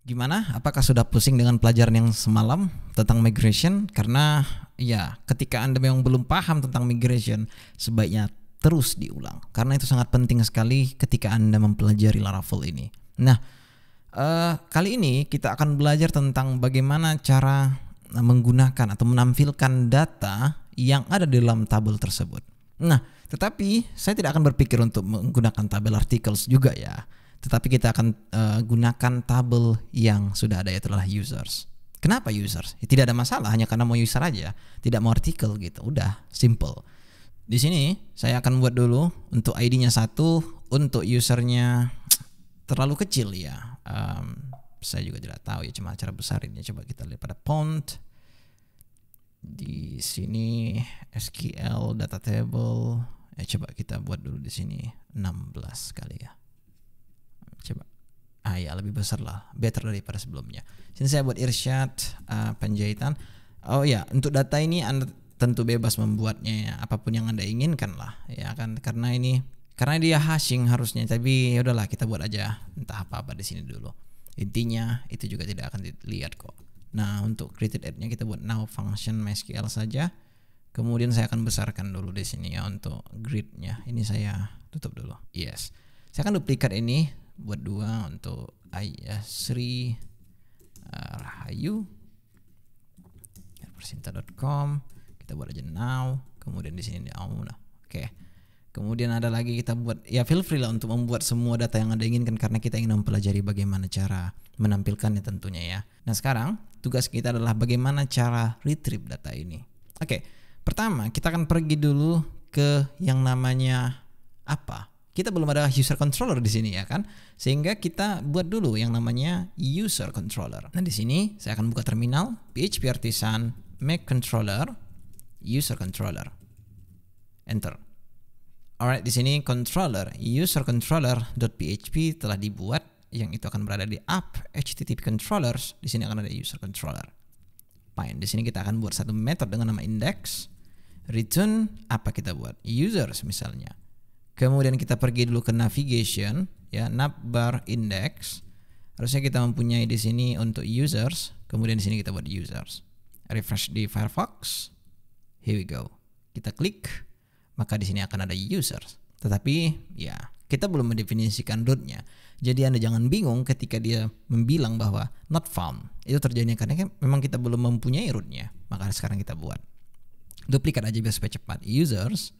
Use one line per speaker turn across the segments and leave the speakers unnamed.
Gimana? Apakah sudah pusing dengan pelajaran yang semalam tentang migration? Karena ya, ketika Anda memang belum paham tentang migration, sebaiknya terus diulang. Karena itu sangat penting sekali ketika Anda mempelajari Laravel ini. Nah, kali ini kita akan belajar tentang bagaimana cara menggunakan atau menampilkan data yang ada di dalam tabel tersebut. Nah, tetapi saya tidak akan berpikir untuk menggunakan tabel articles juga ya. Tetapi kita akan gunakan tabel yang sudah ada, yaitu adalah users. Kenapa users? Ya, tidak ada masalah, hanya karena mau user aja, tidak mau artikel gitu. Udah, simple. Di sini saya akan buat dulu untuk ID-nya 1, untuk usernya terlalu kecil ya. Saya juga tidak tahu ya, cuma cara besarinnya. Coba kita lihat pada font. Di sini SQL data table. Coba kita buat dulu di sini 16 kali ya. Coba, ya lebih besar lah, better daripada sebelumnya. Sini saya buat irsyad penjahitan. Oh ya, untuk data ini Anda tentu bebas membuatnya ya, apapun yang Anda inginkan lah, ya kan? Karena dia hashing harusnya, tapi ya udahlah kita buat aja entah apa di sini dulu. Intinya itu juga tidak akan dilihat kok. Nah, untuk created add-nya kita buat now function MySQL saja. Kemudian saya akan besarkan dulu di sini ya untuk grid-nya. Ini saya tutup dulu. Yes. Saya akan duplikat ini buat 2 untuk Sri Rahayu persinta.com. Kita buat aja now, kemudian di sini di Auna. Oke. Kemudian ada lagi kita buat, ya feel free lah untuk membuat semua data yang Anda inginkan karena kita ingin mempelajari bagaimana cara menampilkannya tentunya ya. Nah, sekarang tugas kita adalah bagaimana cara retrieve data ini. Oke. Pertama, kita akan pergi dulu ke yang namanya apa? Kita belum ada user controller di sini ya kan, sehingga kita buat dulu yang namanya user controller. Nah, di sini saya akan buka terminal PHP Artisan make controller user controller, enter. Alright, di sini controller user controller.php telah dibuat, yang itu akan berada di app http controllers. Di sini akan ada user controller. Fine. Di sini kita akan buat satu method dengan nama index, return apa kita buat users misalnya. Kemudian kita pergi dulu ke navigation ya, navbar index. Harusnya kita mempunyai di sini untuk users. Kemudian di sini kita buat users. Refresh di Firefox. Here we go. Kita klik, maka di sini akan ada users. Tetapi ya, kita belum mendefinisikan rootnya. Jadi Anda jangan bingung ketika dia membilang bahwa not found. Itu terjadi karena memang kita belum mempunyai rootnya. Maka sekarang kita buat. Duplikat aja biar supaya cepat. Users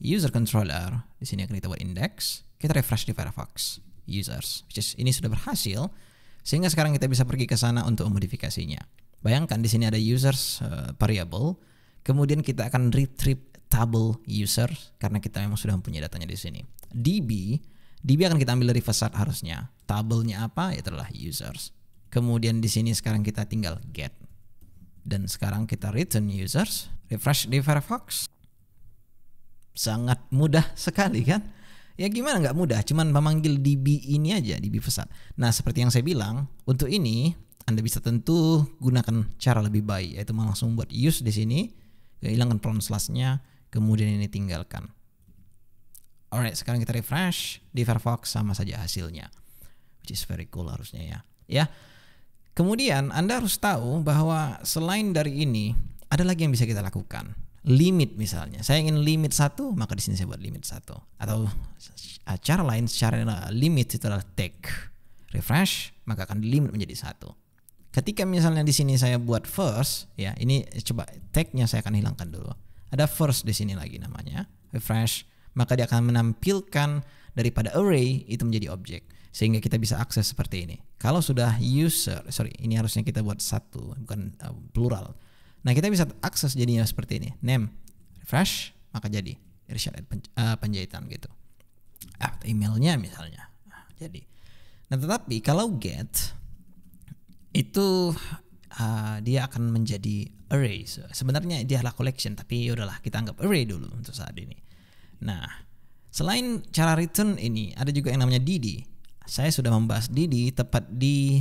user controller, di sini akan kita buat index. Kita refresh di Firefox users, which is ini sudah berhasil, sehingga sekarang kita bisa pergi ke sana untuk memodifikasinya. Bayangkan di sini ada users variable, kemudian kita akan retrieve table user karena kita memang sudah mempunyai datanya di sini. DB akan kita ambil dari facade harusnya. Tabelnya apa? Itu adalah users. Kemudian di sini sekarang kita tinggal get. Dan sekarang kita return users, refresh di Firefox. Sangat mudah sekali kan? Ya gimana nggak mudah, cuman memanggil DB ini aja, DB facade. Nah, seperti yang saya bilang, untuk ini Anda bisa tentu gunakan cara lebih baik, yaitu langsung buat use di sini, hilangkan front slash-nya, kemudian ini tinggalkan. Alright, sekarang kita refresh di Firefox, sama saja hasilnya, which is very cool harusnya ya. Ya. Kemudian Anda harus tahu bahwa selain dari ini ada lagi yang bisa kita lakukan. Limit misalnya, saya ingin limit 1, maka di sini saya buat limit 1. Atau cara lain, secara limit itu adalah tag. Refresh, maka akan limit menjadi 1. Ketika misalnya di sini saya buat first, ya ini coba tagnya saya akan hilangkan dulu. Ada first di sini lagi namanya. Refresh, maka dia akan menampilkan daripada array itu menjadi objek, sehingga kita bisa akses seperti ini. Kalau sudah user, ini harusnya kita buat 1, bukan plural. Nah, kita bisa akses jadinya seperti ini. Name, refresh, maka jadi irsyad penjahitan gitu. Emailnya misalnya. Jadi. Nah, tetapi kalau get itu dia akan menjadi array. Sebenarnya dia adalah collection, tapi yaudahlah kita anggap array dulu untuk saat ini. Nah, selain cara return ini, ada juga yang namanya DD. Saya sudah membahas DD tepat di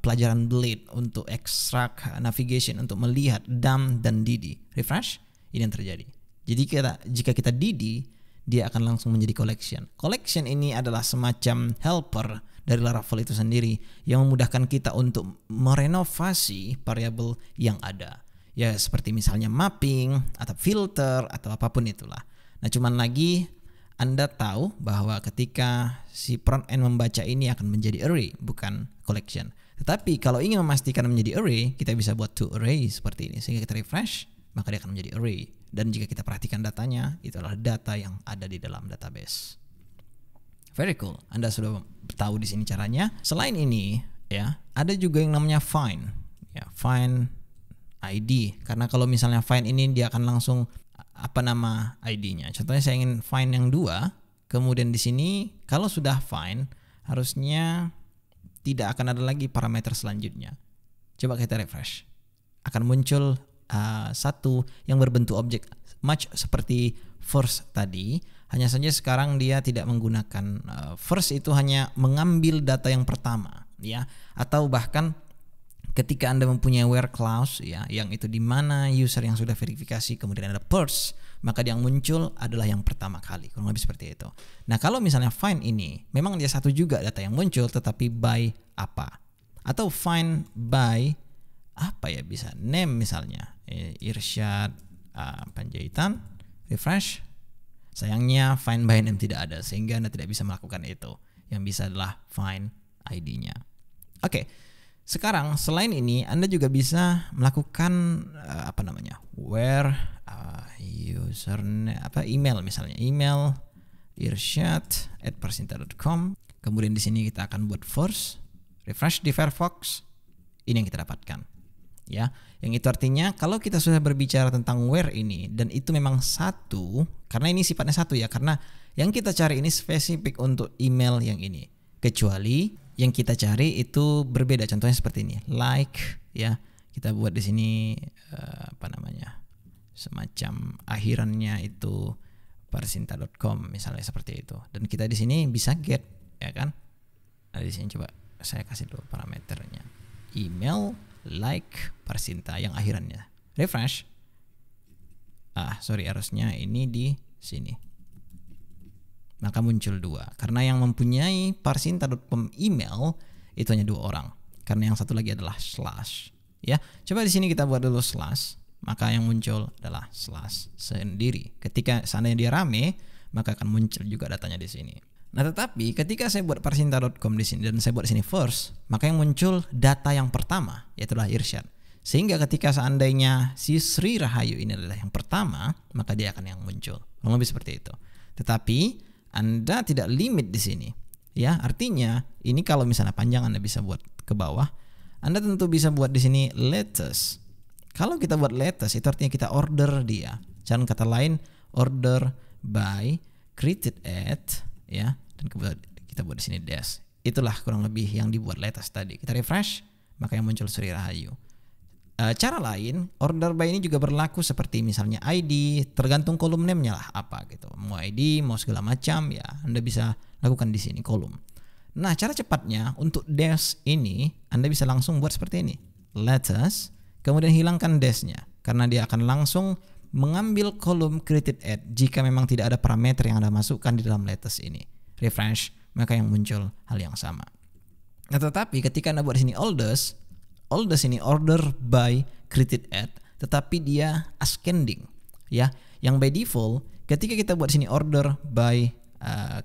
pelajaran Blade untuk extract navigation, untuk melihat dump dan DD. Refresh, ini yang terjadi. Jadi jika kita DD, dia akan langsung menjadi collection. Collection ini adalah semacam helper dari Laravel itu sendiri yang memudahkan kita untuk merenovasi variabel yang ada. Ya seperti misalnya mapping atau filter atau apapun itulah. Nah cuman lagi Anda tahu bahwa ketika si front end membaca ini akan menjadi array bukan collection. Tetapi kalau ingin memastikan menjadi array, kita bisa buat to array seperti ini. Sehingga kita refresh, maka dia akan menjadi array. Dan jika kita perhatikan datanya, itu adalah data yang ada di dalam database. Very cool. Anda sudah tahu di sini caranya. Selain ini, ya, ada juga yang namanya find. Ya, find ID. Karena kalau misalnya find ini dia akan langsung apa nama ID-nya. Contohnya saya ingin find yang 2, kemudian di sini kalau sudah find harusnya tidak akan ada lagi parameter selanjutnya. Coba kita refresh. Akan muncul satu yang berbentuk objek much seperti first tadi. Hanya saja sekarang dia tidak menggunakan first, itu hanya mengambil data yang pertama, ya. Atau bahkan ketika Anda mempunyai where clause, ya, yang itu di mana user yang sudah verifikasi kemudian ada first, maka yang muncul adalah yang pertama kali, kurang lebih seperti itu. Nah kalau misalnya find ini memang dia satu juga data yang muncul, tetapi by apa, atau find by apa ya, bisa name misalnya Irsyad Panjaitan, refresh. Sayangnya find by name tidak ada sehingga Anda tidak bisa melakukan itu. Yang bisa adalah find ID-nya. Oke. Sekarang selain ini Anda juga bisa melakukan where username email misalnya, email irsyad@persinta.com. Kemudian di sini kita akan buat first, refresh di Firefox. Ini yang kita dapatkan. Ya, yang itu artinya kalau kita sudah berbicara tentang where ini dan itu memang satu, karena ini sifatnya satu ya, karena yang kita cari ini spesifik untuk email yang ini. Kecuali yang kita cari itu berbeda, contohnya seperti ini, like, ya, kita buat di sini semacam akhirannya itu persinta.com misalnya seperti itu, dan kita di sini bisa get, ya kan. Nah di sini coba saya kasih dulu parameternya, email like persinta yang akhirannya, refresh. Harusnya ini di sini. Maka muncul 2. Karena yang mempunyai persinta.com email itu hanya 2 orang. Karena yang satu lagi adalah slash. Ya, coba di sini kita buat dulu slash. Maka yang muncul adalah slash sendiri. Ketika seandainya dia rame, maka akan muncul juga datanya di sini. Nah, tetapi ketika saya buat persinta.com di sini dan saya buat di sini first, maka yang muncul data yang pertama, yaitu adalah Irsyad. Sehingga ketika seandainya si Sri Rahayu ini adalah yang pertama, maka dia akan yang muncul. Kurang lebih seperti itu. Tetapi Anda tidak limit di sini, ya. Artinya ini kalau misalnya panjang Anda bisa buat ke bawah. Anda tentu bisa buat di sini latest. Kalau kita buat latest itu artinya kita order dia. Jangan kata lain, order by created at, ya. Dan kemudian kita buat di sini dash. Itulah kurang lebih yang dibuat latest tadi. Kita refresh, maka yang muncul Sri Rahayu. Cara lain, order by ini juga berlaku seperti misalnya ID, tergantung kolom name-nya lah apa gitu. Mau ID, mau segala macam, ya Anda bisa lakukan di sini kolom. Nah, cara cepatnya untuk dash ini Anda bisa langsung buat seperti ini. Latest, kemudian hilangkan dash-nya karena dia akan langsung mengambil kolom created at jika memang tidak ada parameter yang Anda masukkan di dalam latest ini. Refresh, maka yang muncul hal yang sama. Nah, tetapi ketika Anda buat di sini oldest ini order by created at, tetapi dia ascending, ya. Yang by default ketika kita buat sini order by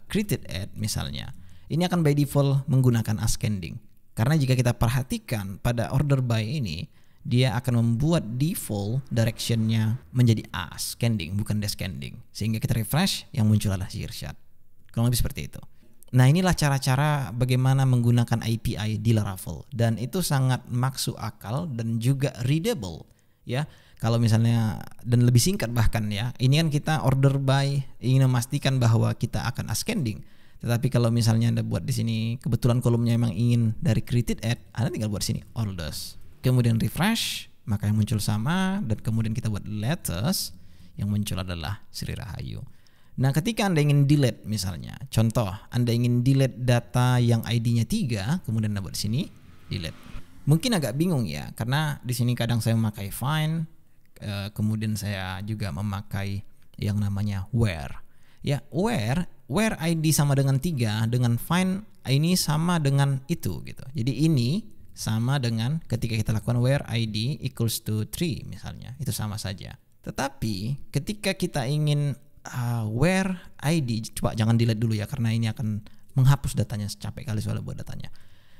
created at misalnya, ini akan by default menggunakan ascending. Karena jika kita perhatikan pada order by ini, dia akan membuat default directionnya menjadi ascending bukan descending. Sehingga kita refresh, yang muncul adalah Irsyad. Kurang lebih seperti itu. Nah, inilah cara-cara bagaimana menggunakan API di Laravel, dan itu sangat masuk akal dan juga readable, ya. Kalau misalnya dan lebih singkat bahkan, ya. Ini kan kita order by ingin memastikan bahwa kita akan ascending. Tetapi kalau misalnya Anda buat di sini kebetulan kolomnya memang ingin dari created at, Anda tinggal buat di sini orders. Kemudian refresh, maka yang muncul sama, dan kemudian kita buat latest, yang muncul adalah Sri Rahayu. Nah, ketika Anda ingin delete misalnya, contoh Anda ingin delete data yang ID-nya 3, kemudian Anda buat di sini delete. Mungkin agak bingung ya, karena di sini kadang saya memakai find, kemudian saya juga memakai yang namanya where. Ya, where where ID sama dengan 3 dengan find ini sama dengan itu gitu. Jadi ini sama dengan ketika kita lakukan where ID equals to 3 misalnya, itu sama saja. Tetapi ketika kita ingin where ID, coba jangan delete dulu ya karena ini akan menghapus datanya, capek kali soalnya buat datanya.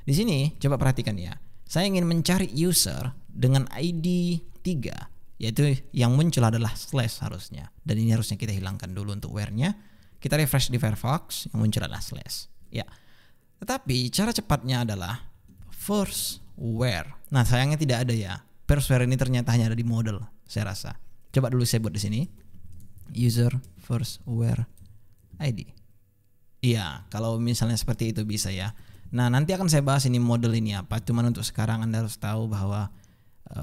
Di sini coba perhatikan ya. Saya ingin mencari user dengan ID 3, yaitu yang muncul adalah slash harusnya. Dan ini harusnya kita hilangkan dulu untuk where-nya. Kita refresh di Firefox, yang muncul adalah slash. Ya. Tetapi cara cepatnya adalah first where. Nah, sayangnya tidak ada ya. First where ini ternyata hanya ada di model, saya rasa. Coba dulu saya buat di sini. User first where ID. Iya, kalau misalnya seperti itu bisa ya. Nah, nanti akan saya bahas ini model ini apa. Cuman untuk sekarang Anda harus tahu bahwa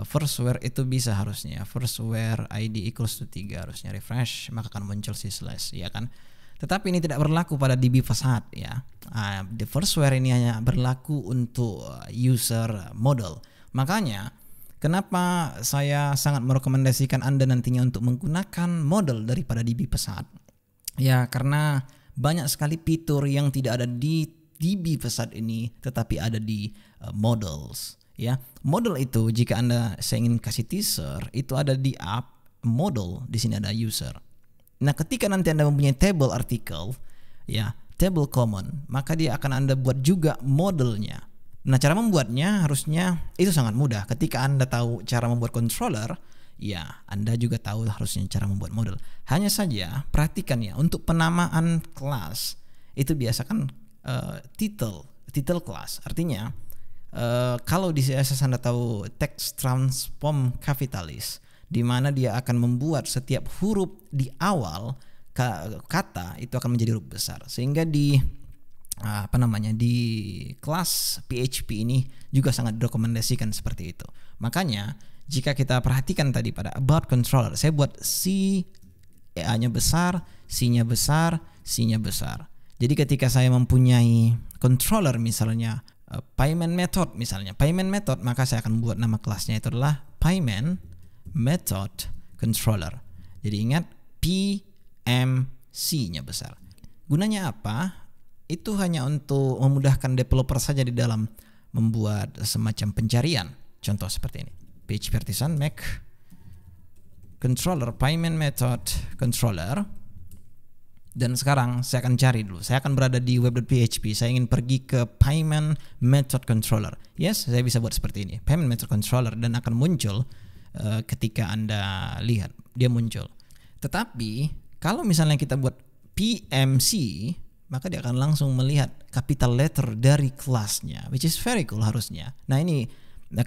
first where itu bisa harusnya. First where ID equals to 3 harusnya refresh, maka akan muncul si slash, ya kan? Tetapi ini tidak berlaku pada DB Facade ya. The first where ini hanya berlaku untuk user model. Makanya kenapa saya sangat merekomendasikan Anda nantinya untuk menggunakan model daripada DB Facade. Ya, karena banyak sekali fitur yang tidak ada di DB Facade ini tetapi ada di models ya. Model itu jika saya ingin kasih teaser itu ada di app model, di sini ada user. Nah, ketika nanti Anda mempunyai table artikel ya, table common, maka dia akan Anda buat juga modelnya. Nah, cara membuatnya harusnya itu sangat mudah. Ketika Anda tahu cara membuat controller, ya Anda juga tahu harusnya cara membuat model. Hanya saja perhatikan ya, untuk penamaan kelas itu biasa kan title class. Artinya kalau di CSS Anda tahu text transform capitalis, di mana dia akan membuat setiap huruf di awal kata itu akan menjadi huruf besar, sehingga di di kelas PHP ini juga sangat direkomendasikan seperti itu. Makanya jika kita perhatikan tadi pada about controller, saya buat C A-nya besar, C-nya besar, C-nya besar. Jadi ketika saya mempunyai controller misalnya payment method misalnya, payment method, maka saya akan buat nama kelasnya itu adalah payment method controller. Jadi ingat PMC-nya besar. Gunanya apa? Itu hanya untuk memudahkan developer saja di dalam membuat semacam pencarian. Contoh seperti ini. PHP Artisan make controller payment method controller. Dan sekarang saya akan cari dulu. Saya akan berada di web.php. Saya ingin pergi ke payment method controller. Yes, saya bisa buat seperti ini. Payment method controller, dan akan muncul ketika Anda lihat dia muncul. Tetapi kalau misalnya kita buat PMC, maka dia akan langsung melihat capital letter dari kelasnya, which is very cool harusnya. Nah, ini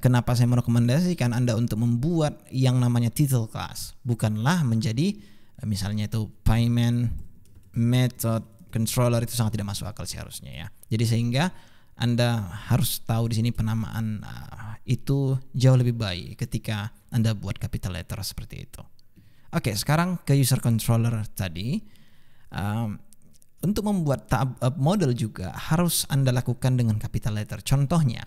kenapa saya merekomendasikan Anda untuk membuat yang namanya title class, bukanlah menjadi misalnya itu payment method controller. Itu sangat tidak masuk akal seharusnya ya. Jadi sehingga Anda harus tahu di sini penamaan itu jauh lebih baik ketika Anda buat capital letter seperti itu. Oke, sekarang ke user controller tadi. Untuk membuat model juga harus Anda lakukan dengan capital letter. Contohnya,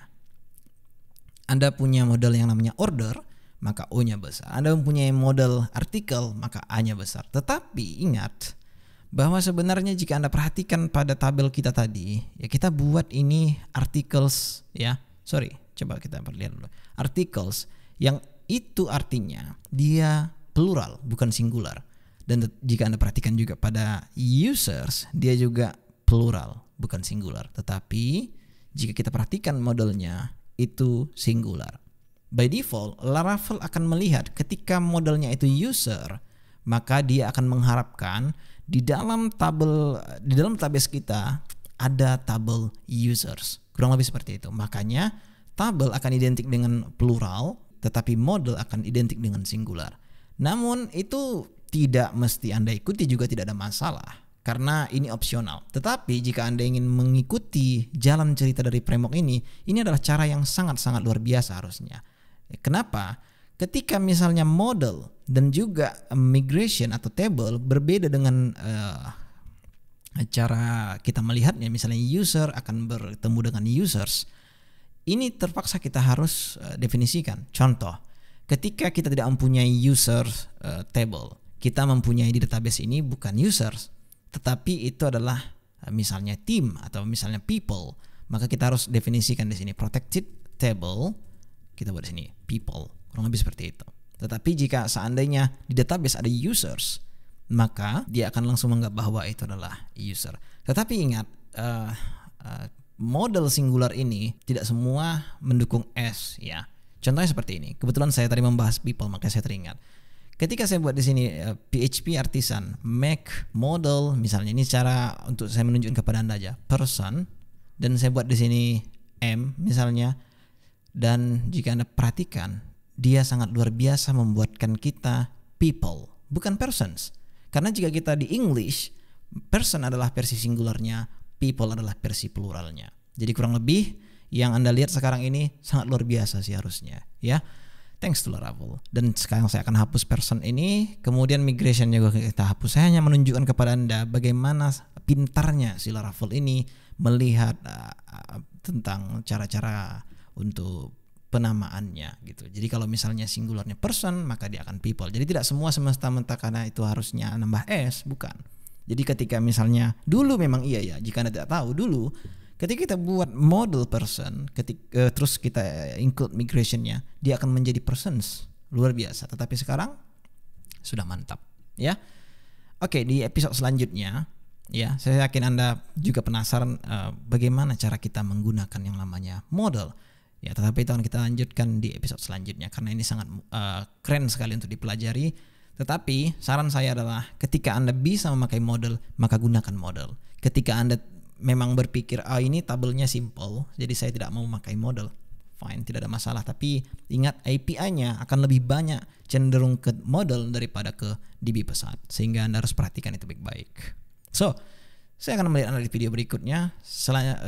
Anda punya model yang namanya order, maka O-nya besar. Anda mempunyai model artikel, maka A-nya besar. Tetapi ingat bahwa sebenarnya jika Anda perhatikan pada tabel kita tadi, ya kita buat ini articles ya. Sorry, coba kita lihat dulu. Articles yang itu artinya dia plural, bukan singular. Dan jika Anda perhatikan juga pada users, dia juga plural, bukan singular. Tetapi jika kita perhatikan modelnya, itu singular. By default, Laravel akan melihat ketika modelnya itu user, maka dia akan mengharapkan di dalam database kita ada tabel users. Kurang lebih seperti itu. Makanya tabel akan identik dengan plural, tetapi model akan identik dengan singular. Namun itu tidak mesti Anda ikuti, juga tidak ada masalah karena ini opsional. Tetapi jika Anda ingin mengikuti jalan cerita dari framework ini adalah cara yang sangat-sangat luar biasa harusnya. Kenapa? Ketika misalnya model dan juga migration atau table berbeda dengan cara kita melihatnya, misalnya user akan bertemu dengan users, ini terpaksa kita harus definisikan. Contoh, ketika kita tidak mempunyai user table, kita mempunyai di database ini bukan users tetapi itu adalah misalnya team atau misalnya people, maka kita harus definisikan di sini protected table, kita buat di sini people, kurang lebih seperti itu. Tetapi jika seandainya di database ada users, maka dia akan langsung menganggap bahwa itu adalah user. Tetapi ingat, model singular ini tidak semua mendukung S ya. Contohnya seperti ini. Kebetulan saya tadi membahas people, maka saya teringat. Ketika saya buat di sini PHP artisan make model, misalnya ini cara untuk saya menunjukkan kepada Anda aja, person, dan saya buat di sini M misalnya. Dan jika Anda perhatikan, dia sangat luar biasa membuatkan kita people, bukan persons. Karena jika kita di English, person adalah versi singularnya, people adalah versi pluralnya. Jadi kurang lebih yang Anda lihat sekarang ini sangat luar biasa sih harusnya ya. Thanks to Laravel. Dan sekarang saya akan hapus person ini, kemudian migration juga kita hapus. Saya hanya menunjukkan kepada Anda bagaimana pintarnya si Laravel ini melihat tentang cara-cara untuk penamaannya gitu. Jadi kalau misalnya singularnya person, maka dia akan people. Jadi tidak semua semesta-mesta karena itu harusnya nambah S, bukan. Jadi ketika misalnya dulu memang iya ya, jika Anda tidak tahu dulu ketika kita buat model person, terus kita include migrationnya, dia akan menjadi persons, luar biasa. Tetapi sekarang sudah mantap, ya. Oke, di episode selanjutnya, ya, saya yakin Anda juga penasaran bagaimana cara kita menggunakan yang namanya model. Ya, tetapi itu akan kita lanjutkan di episode selanjutnya karena ini sangat keren sekali untuk dipelajari. Tetapi saran saya adalah ketika Anda bisa memakai model, maka gunakan model. Ketika Anda memang berpikir ini tabelnya simple, jadi saya tidak mau memakai model, fine, tidak ada masalah. Tapi ingat API-nya akan lebih banyak cenderung ke model daripada ke DB pesat, sehingga Anda harus perhatikan itu baik-baik. So, saya akan melihat Anda di video berikutnya.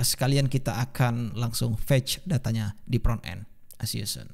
Sekalian kita akan langsung fetch datanya di front end. See you soon.